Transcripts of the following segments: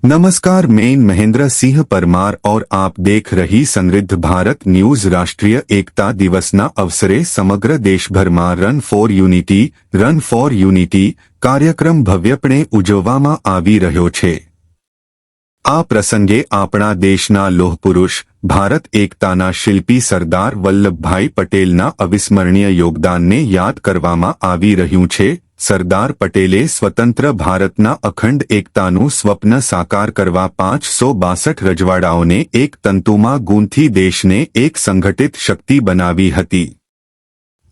नमस्कार, मैं महेंद्र सिंह परमार और आप देख रही समृद्ध भारत न्यूज। राष्ट्रीय एकता दिवसના અવસરે સમગ્ર દેશભરમાં રન ફોર યુનિટી કાર્યક્રમ ભવ્યપણે ઉજવવામાં આવી રહ્યો છે। આ પ્રસંગે આપણા દેશના લોહપુરુષ ભારત એકતાના શિલ્પી સરદાર વલ્લભભાઈ પટેલના અવિસ્મરણીય યોગદાનને યાદ કરવામાં આવી રહ્યું છે। સરદાર પટેલે સ્વતંત્ર ભારતના અખંડ એકતાનું સ્વપ્ન સાકાર કરવા 562 રજવાડાઓને એક તંતુમાં ગૂંથી દેશને એક સંગઠિત શક્તિ બનાવી હતી।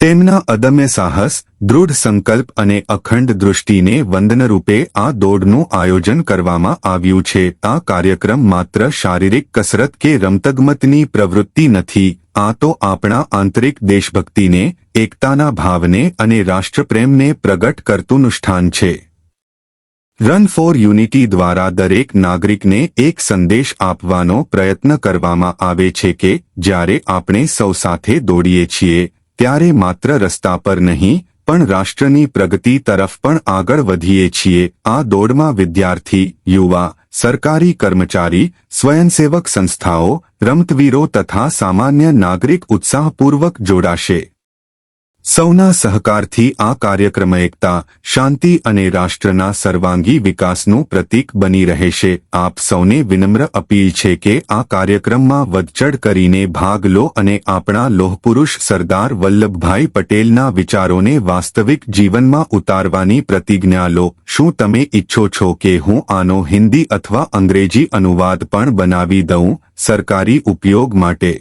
તેમના અદમ્ય સાહસ, દૃઢ સંકલ્પ અને અખંડ દૃષ્ટિને વંદનરૂપે આ દોડનું આયોજન કરવામાં આવ્યું છે। આ કાર્યક્રમ માત્ર શારીરિક કસરત કે રમતગમતની પ્રવૃત્તિ નથી, આ તો આપણા આંતરિક દેશભક્તિને, એકતાના ભાવને અને રાષ્ટ્રપ્રેમને પ્રગટ કરતું અનુષ્ઠાન છે। રન ફોર યુનિટી દ્વારા દરેક નાગરિકને એક સંદેશ આપવાનો પ્રયત્ન કરવામાં આવે છે કે જ્યારે આપણે સૌ સાથે દોડીએ છીએ ત્યારે માત્ર રસ્તા પર નહીં પણ રાષ્ટ્રની પ્રગતિ તરફ પણ આગળ વધીએ છીએ। આ દોડમાં વિદ્યાર્થી, યુવા, સરકારી કર્મચારી, સ્વયંસેવક સંસ્થાઓ, રમતવીરો તથા સામાન્ય નાગરિક ઉત્સાહપૂર્વક જોડાશે। સૌના સહકારથી આ કાર્યક્રમ એકતા, શાંતિ અને રાષ્ટ્રના સર્વાંગી વિકાસનું પ્રતીક બની રહેશે। આપ સૌને વિનમ્ર અપીલ છે કે આ કાર્યક્રમમાં વધચડ કરીને ભાગ લો અને આપણા લોહપુરુષ સરદાર વલ્લભભાઈ પટેલના વિચારોને વાસ્તવિક જીવનમાં ઉતારવાની પ્રતિજ્ઞા લો। શું તમે ઈચ્છો છો કે હું આનો હિન્દી અથવા અંગ્રેજી અનુવાદ પણ બનાવી દઉં, સરકારી ઉપયોગ માટે?